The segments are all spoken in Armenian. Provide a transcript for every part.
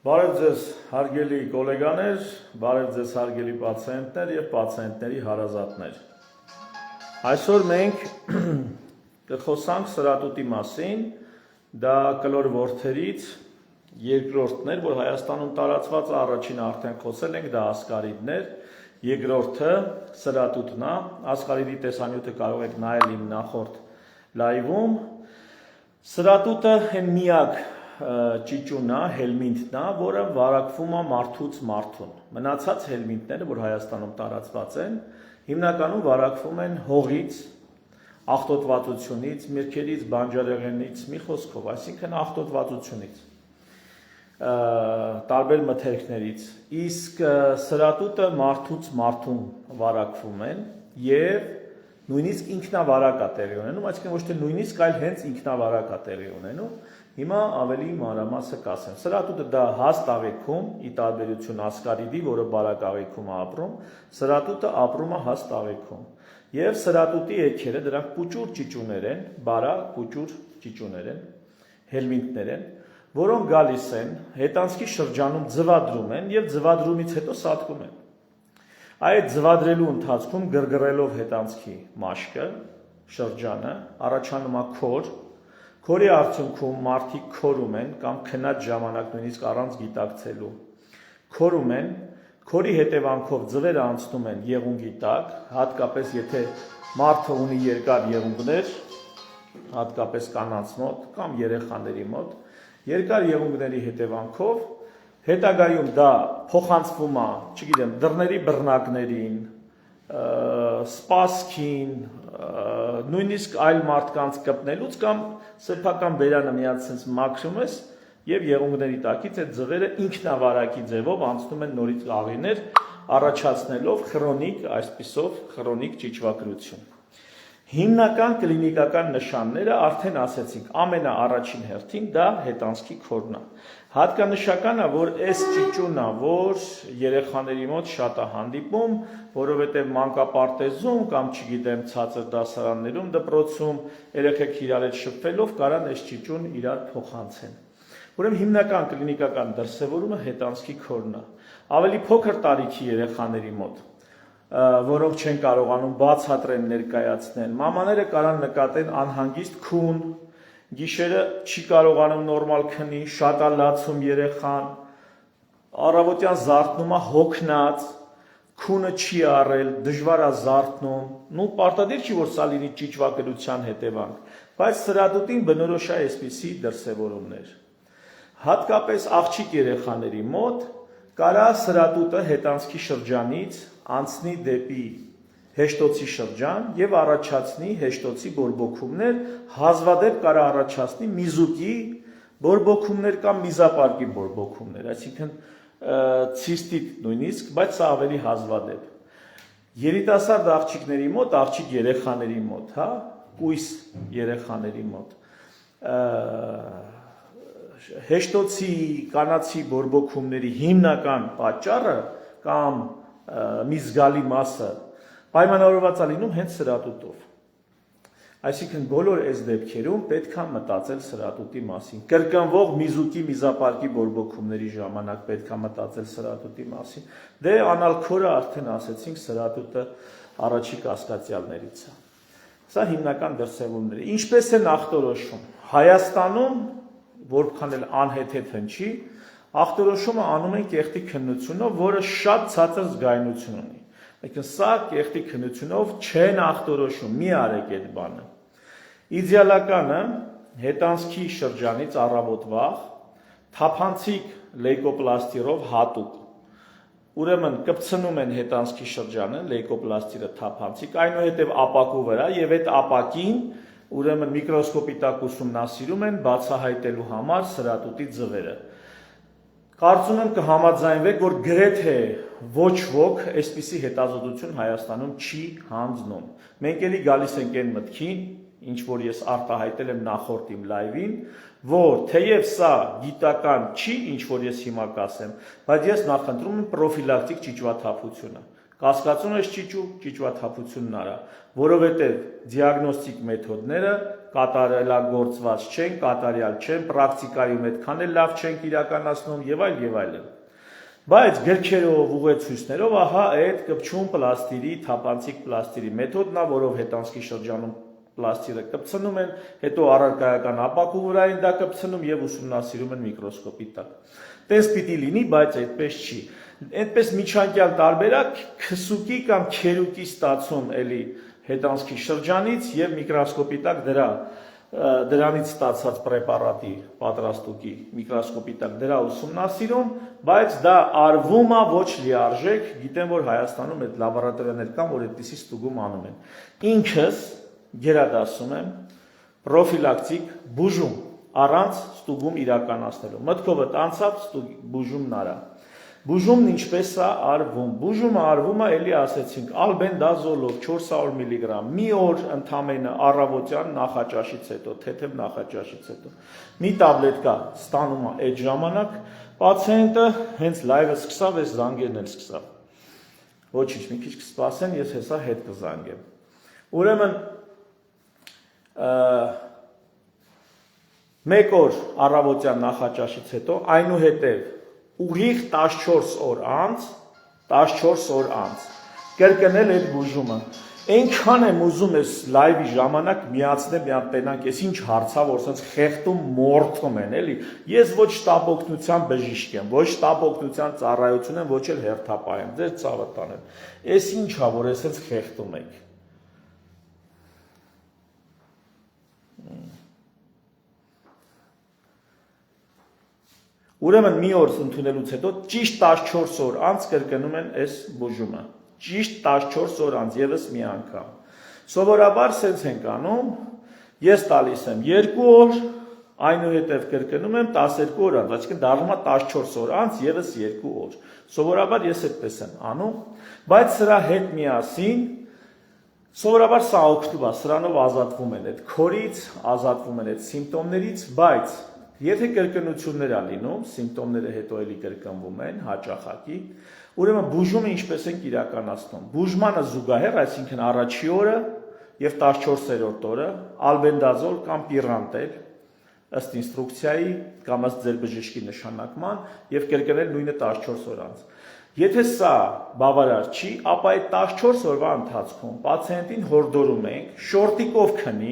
Բարև ձեզ հարգելի գոլեգաներ, բարև ձեզ հարգելի պացիենտներ և պացիենտների հարազատներ։ Այսօր մենք կխոսանք սրատուտի մասին, դա կլոր որդերից երկրորդն էր, որ Հայաստանում տարածված, առաջինը արդեն խոսել ենք, դա ասկարիդներ, երկրորդը սրատուտն է, ասկարիդի տեսանյութը կարող եք նայել իմ նախորդ լայվում, սրատուտը հեն միակ ճիճունն է, հելմինտն է, որը վարակվում է մարդուց մարդուն։ Մնացած հելմինտները, որ Հայաստանում տարածված են, հիմնականում վարակվում են հողից, աղտոտվածությունից, միրգերից, բանջարեղենից, մի խոսքով, այսինքն աղտոտվածությունից, տարբեր մթերքներից, իսկ սրատուտը մարդուց մարդուն վարակվում են և նույնիսկ ինքնավարակ է տեղի ունենում, այսինքն ոչ թե նույնիսկ, այլ հենց ինքնավարակ է տեղի ունենում, հիմա ավելի մանրամասը կասեմ։ Սրատուտը դա հաստ աղիքում, ի տարբերություն ասկարիդի, որը բարակ աղիքում է ապրում, սրատուտը ապրում է հաստ աղիքում։ Եվ սրատուտի էգերը, դրանք պուճուր ճիճուներ են, բարակ պուճուր ճիճուներ են, հելմինտներ են, որոնք գալիս են, հետանցքի շրջանում ձվադրում են և ձվադրումից հետո սատկում են։ Այդ ձվադրելու ընթացքում գրգռելով հետանցքի մաշկը, շրջանը, առաջանում է քոր, քորի արդյունքում մարդիկ քորում են կամ քնած ժամանակ նույնիսկ առանց գիտակցելու քորում են, քորի հետևանքով ձվերը անցնում են եղունգի տակ, հատկապես եթե մարդը ունի երկար եղունգներ, հատկապես կանանց մոտ կամ երեխաների մոտ, երկար եղունգների հետևանքով հետագայում դա փոխանցվում է, չգիտեմ, դռների բռնակներին, սպասքին, նույնիսկ այլ մարդկանց կպնելուց կամ սեփական բերանը միած sense մաքրում ես եւ եղունգների տակից այդ ձվերը ինքնավարակի ձևով անցնում են նորից աղիներ, առաջացնելով քրոնիկ, այսպիսով քրոնիկ ճիճվագրություն։ Հիմնական կլինիկական նշանները արդեն ասեցինք, ամենաառաջին հերթին դա հետանցքի քորն է։ Հատկանշական է, որ այս ճիճունն է, որ երեխաների մոտ շատ է հանդիպում, որովհետև մանկապարտեզում կամ չգիտեմ ցածր դասարաններում, դպրոցում երեխեք իրար հետ շփվելով կարան այս ճիճուն իրար փոխանցեն։ Ուրեմն հիմնական կլինիկական դրսևորումը հետանցքի քորն է։ Ավելի փոքր տարիքի երեխաների մոտ, որոնք չեն կարողանում բացատրեն ներկայացնեն, մամաները կարան նկատեն անհանգիստ քուն, գիշերը չի կարողանում նորմալ քնի, շատ է լացում երեխան, առավոտյան զարթնում է հոգնած, քունը չի առել, դժվար է զարթնում, պարտադիր չի, որ սա լինի ճիճվագրության հետևանք, բայց սրատուտին բնորոշ է այսպիսի դրսևորումներ։ Հատկապես աղջիկ երեխաների մոտ կարա սրատուտը հետանցքի շրջանից անցնի դեպի հեշտոցի շրջան և առաջացնի հեշտոցի բորբոքումներ, հազվադեպ կարա առաջացնի միզուկի բորբոքումներ կամ միզապարկի բորբոքումներ, այսինքն ցիստիտ նույնիսկ, բայց սա ավելի հազվադեպ։ Երիտասարդ աղջիկների մոտ, աղջիկ երեխաների մոտ, հա, կույս երեխաների մոտ, հեշտոցի կանացի բորբոքումների հիմնական պատճառը կամ մի զգալի մասը պայմանավորված է լինում հենց սրատուտով։ Այսինքն բոլոր այս դեպքերում պետք է մտածել սրատուտի մասին։ Կրկնվող միզուկի միզապարկի բորբոքումների ժամանակ պետք է մտածել սրատուտի մասին։ Դե անալքորը արդեն ասեցինք սրատուտը առաջի կասկածյալներից է։ Սա հիմնական դրսևորումները։ Ինչպես են ախտորոշում։ Հայաստանում, որքան էլ անհեթեթ հնչի, ախտորոշումը անում են կեղտի քննությունով, որը շատ ցածր զգայունություն ունի։ Այսինքն սա կեղտի քննությունով չեն ախտորոշում, մի արեք այդ բանը։ Իդեալականը հետանցքի շրջանից առավոտ վաղ թափանցիկ լեյկոպլաստիրով հատուկ։ Ուրեմն կպցնում են հետանցքի շրջանը, լեյկոպլաստիրը թափանցիկ, այնուհետև ապակու վրա եւ այդ ապակին ուրեմն միկրոսկոպի տակ ուսումնասիրում են բացահայտելու համար սրատուտի ձվերը։ Կարծում եմ կհամաձայնվեք, որ գրեթե ոչ ոք այսպիսի հետազոտություն Հայաստանում չի հանձնում։ Մենք էլի գալիս ենք այն մտքին, ինչ որ ես արտահայտել եմ նախորդ իմ լայվին, որ թեև սա գիտական չի, ինչ որ ես հիմա կասեմ, բայց ես նախընտրում եմ պրոֆիլակտիկ ճիճվաթափությունը։ Կասկածում ես ճիճվաթափությունն արա, որովհետև դիագնոստիկ մեթոդները կատարելագործված չեն, կատարյալ չեն, պրակտիկայում այդքան էլ լավ չենք իրականացնում եւ այլն։ Բայց գրքերով, ուղեցույցներով ահա այդ կպչուն պլաստիրի, թափանցիկ պլաստիրի մեթոդն է, որով հետանցքի շրջանում պլաստիրը կպցնում են, հետո առարկայական ապակու վրա են դա կպցնում եւ ուսումնասիրում են միկրոսկոպի տակ։ Տես պիտի լինի, բայց այդպես չի։ Այդպես միջանկյալ տարբերակ քսուկի կամ քերուկի ստացում էլի հետանցքի շրջանից եւ միկրոսկոպի տակ դրանից ստացած պրեպարատի պատրաստուկի միկրոսկոպի տակ դրա ուսումնասիրում, բայց դա արվում է ոչ լիարժեք, գիտեմ որ Հայաստանում այդ լաբորատորիաներ կան, որ այդպիսի ստուգում անում են։ Ինքս գերադասում եմ պրոֆիլակտիկ բուժում առանց ստուգում իրականացնելու։ Մտքովդ անցավ բուժումն արա։ Բուժումն ինչպես է արվում։ Բուժումը արվում է, էլի ասեցինք, ալբենդազոլով 400 միլիգրամ, մի օր ընդամենը առավոտյան նախաճաշից հետո, թեթև նախաճաշից հետո։ Մի տաբլետկա ստանում է այդ ժամանակ, պացիենտը հենց լայվը սկսավ, այս զանգերն էլ սկսավ։ Ոչինչ, մի քիչ կսպասեն, ես հեսա հետ կզանգեմ։ Ուրեմն մեկ օր առավոտյան նախաճաշից հետո, այնուհետև ուղիղ 14 օր անց կրկնել այդ բուժումը։ Այնքան եմ ուզում ես լայվի ժամանակ միացնեմ մի հատ տենանք, ես ինչ հարցա, որ սենց խեղտում մորթում են, էլի։ Ես ոչ շտապօգնության բժիշկ եմ, ոչ շտապօգնության ծառայություն եմ, ոչ էլ հերթապահ եմ, ձեր ցավը տանեմ։ Էս ինչ է, որ ես սենց խեղտում եք։ Ուրեմն մի օր ընդունելուց հետո ճիշտ 14 օր անց կրկնում են այս բուժումը։ Ճիշտ 14 օր անց եւս մի անգամ։ Սովորաբար սենց ենք անում, ես տալիս եմ 2 օր, այնուհետև կրկնում եմ 12 օր անց, այսինքն դառնում է 14 օր անց եւս 2 օր։ Սովորաբար ես այդպես եմ անում, բայց սրա հետ միասին սովորաբար սա օգտվում է, սրանով ազատվում են այդ քորից, ազատվում են այդ սիմպտոմներից, բայց եթե կրկնություններ ա լինում, սիմպտոմները հետո էլի կրկնվում են հաճախակի, ուրեմն բուժումը ինչպես ենք իրականացնում։ Բուժմանը զուգահեռ, այսինքն առաջի օրը եւ 14-րդ օրը ալբենդազոլ կամ պիրանտել ըստ ինստրուկցիայի կամ ըստ ձեր բժշկի նշանակման եւ կրկնել նույնը 14 օր անց։ Եթե սա բավարար չի, ապա այդ 14 օրվա ընթացքում պացիենտին հորդորում ենք շորտիկով քնի,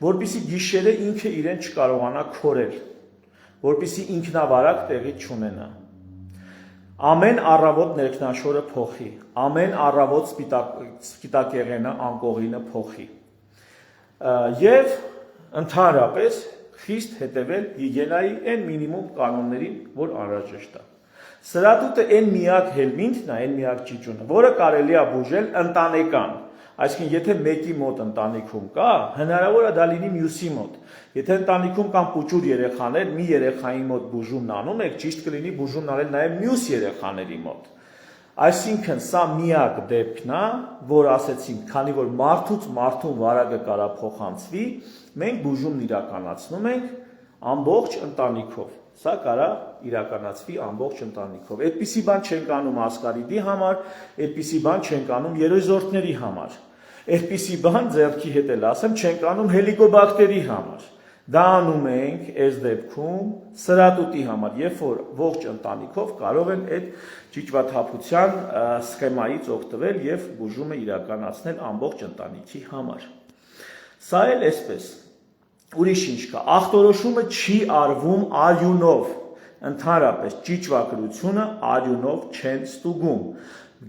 որպեսզի գիշերը ինքը իրեն չկարողանա քորել, որպեսզի ինքնավարակ տեղի չունենա։ Ամեն առավոտ ներքնաշորը փոխի, ամեն առավոտ սպիտակեղենը անկողինը փոխի։ Եվ ընդհանրապես խիստ հետևել հիգիենայի այն մինիմում կանոններին, որ անհրաժեշտ է։ Սրատուտը այն միակ հելմինտն է, այն միակ ճիճունը, որը կարելի է բուժել ընտանեկան։ Այսինքն, եթե մեկի մոտ ընտանիքում կա, հնարավոր է դա լինի մյուսի մոտ։ Եթե ընտանիքում կան պուճուր երեխաներ, մի երեխայի մոտ բուժումն անում եք, ճիշտ կլինի բուժումն անել նաև մյուս երեխաների մոտ։ Այսինքն, սա միակ դեպքն է, որ ասեցինք, քանի որ մարդուց մարդուն վարակը կարա փոխանցվի, մենք բուժումն իրականացնում ենք ամբողջ ընտանիքով։ Սա կարա իրականացվի ամբողջ ընտանիքով։ Այդպիսի բան չենք անում ասկարիդի համար, այդպիսի բան չենք անում երեզորդների համար։ Այդպիսի բան ձեռքի հետ էլ ասեմ, չենք անում հելիկոբակտերի համար։ Դա անում ենք այս դեպքում սրատուտի համար, երբ որ ողջ ընտանիքով կարող են այդ ճիճվաթափության սխեմայից օգտվել եւ բուժումը իրականացնել ամբողջ ընտանիքի համար։ Սա էլ այսպես Ուրիշ ինչ կա, ախտորոշումը չի արվում արյունով, ընդհանրապես ճիճվագրությունը արյունով չեն ստուգում։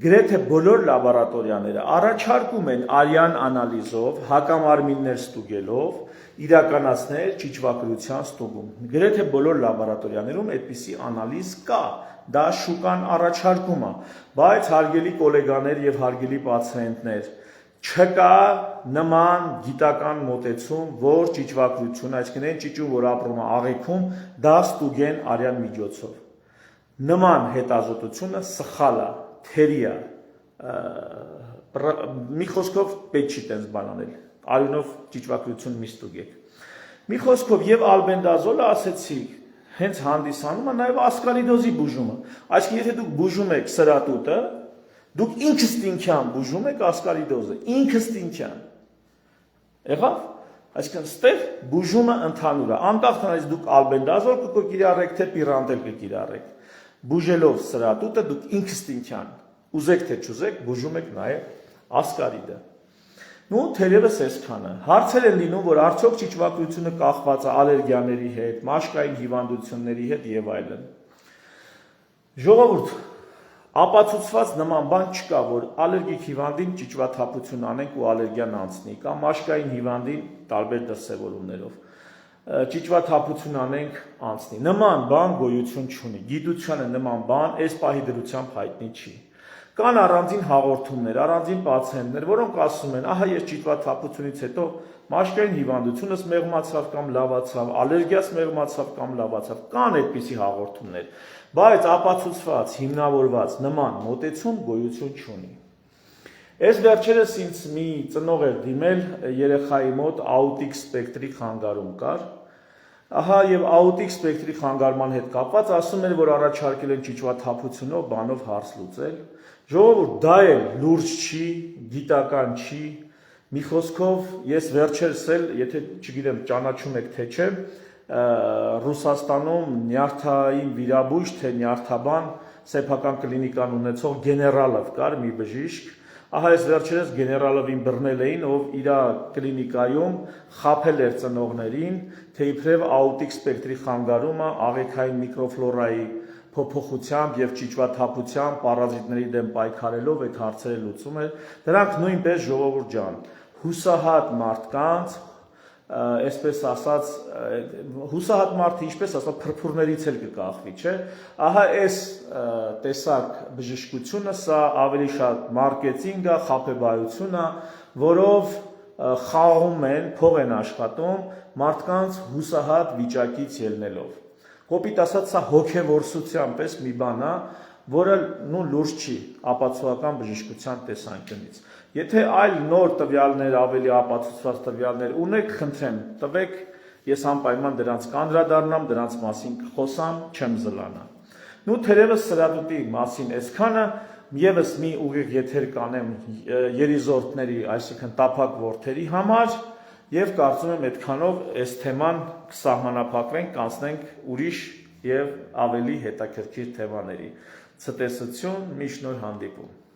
Գրեթե բոլոր լաբորատորիաները առաջարկում են արյան անալիզով, հակամարմիններ ստուգելով իրականացնել ճիճվագրության ստուգում։ Գրեթե բոլոր լաբորատորիաներում այդպիսի անալիզ կա, դա շուկան առաջարկում է, բայց հարգելի գոլեգաներ եւ հարգելի պացիենտներ, չկա նման գիտական մոտեցում, որ ճիճվագրություն, այսինքն այն ճիճուն, որ ապրում է աղիքում, դա ստուգեն արյան միջոցով։ Նման հետազոտությունը սխալ է, թերի է, մի խոսքով պետք չի տենց բան անել, արյունով ճիճվագրություն մի ստուգեք։ Մի խոսքով եւ ալբենդազոլը ասեցի, հենց հանդիսանում է նաեւ ասկարիդոզի բուժումը։ Այսինքն եթե դուք բուժում եք սրատուտը, դուք ինքստինքյան բուժում եք ասկարիդոզը, ինքստինքյան։ Եղավ։ Այսինքն ստեղ բուժումը ընդհանուր է, անկախ նրանից դուք ալբենդազոլ կկիրառեք, թե պիրանտել կկիրառեք, բուժելով սրատուտը դուք ինքստինքյան, ուզեք թե չուզեք, բուժում եք նաև ասկարիդը։ Նու թերևս այսքանը։ Հարցեր են լինում, որ արդյոք ճիճվակրությունը կախված է ալերգիաների հետ, մաշկային հիվանդությունների հետ եւ այլն։ Ժողովուրդ, ապացուցված նման բան չկա, որ ալերգիկ հիվանդին ճիճվաթափություն անենք ու ալերգիան անցնի, կամ մաշկային հիվանդին տարբեր դրսևորումներով ճիճվաթափություն անենք անցնի։ Նման բան գոյություն չունի։ Գիտությանը նման բան այս պահի դրությամբ հայտնի չի։ Կան առանձին հաղորդումներ, առանձին պացիենտներ, որոնք ասում են, ահա ես ճիճվաթափությունից հետո մաշկային հիվանդությունս մեղմացավ կամ լավացավ, ալերգիաս մեղմացավ կամ լավացավ։ Կան այդպիսի հաղորդումներ, բայց ապացուցված, հիմնավորված նման մոտեցում գոյություն չունի։ Այս վերջերս ինձ մի ծնող էր դիմել երեխայի մոտ աուտիկ սպեկտրի խանգարում կար։ Ահա եւ աուտիկ սպեկտրի խանգարման հետ կապված ասում են, որ առաջարկել են ճիճվաթափությունով բանով հարց լուծել։ Ժողովուրդ, դա էլ լուրջ չի, գիտական չի։ Մի խոսքով, ես վերջերս էլ, եթե չգիտեմ, ճանաչում եք թե չէ, Ռուսաստանում նյարդային վիրաբույժ թե նյարդաբան սեփական կլինիկան ունեցող Գեներալով կար մի բժիշկ։ Ահա այս վերջերս Գեներալովին բռնել էին, ով իր կլինիկայում խաբել էր ծնողներին, թե իբրև աուտիկ սպեկտրի խանգարումը աղեքային միկրոֆլորայի փոփոխությամբ եւ ճիճվաթափությամբ պարազիտների դեմ պայքարելով այդ հարցերը լուծում էր։ Դրանք նույնպես ժողովուրդ ջան, հուսահատ մարդկանց, այսպես ասած, հուսահատ մարդը ինչպես ասած փրփուրներից էլ կկախվի, չէ՞։ Ահա այս տեսակ բժշկությունը սա ավելի շատ մարքեթինգ է, խաբեբայություն է, որով խաղում են, փող են աշխատում մարդկանց հուսահատ վիճակից ելնելով։ Կոպիտ ասած, սա հոգևորսության պես մի բան է, որը լուրջ չի ապացուցողական բժշկության տեսանկյունից։ Եթե այլ նոր տվյալներ, ավելի ապացուցված տվյալներ ունեք, խնդրեմ, տվեք, ես անպայման դրանց կանդրադառնամ, դրանց մասին կխոսամ, չեմ զլանա։ Նու թերևս սրատուտի մասին այսքանը, եւս մի ուղիղ եթեր կանեմ երիզորդների, այսինքն տափակ որդերի համար, եւ կարծում եմ այդքանով այս թեման կսահմանափակվենք, կանցնենք ուրիշ եւ ավելի հետաքրքիր թեմաների։ Ցտեսություն, մի շնորհ հանդիպում։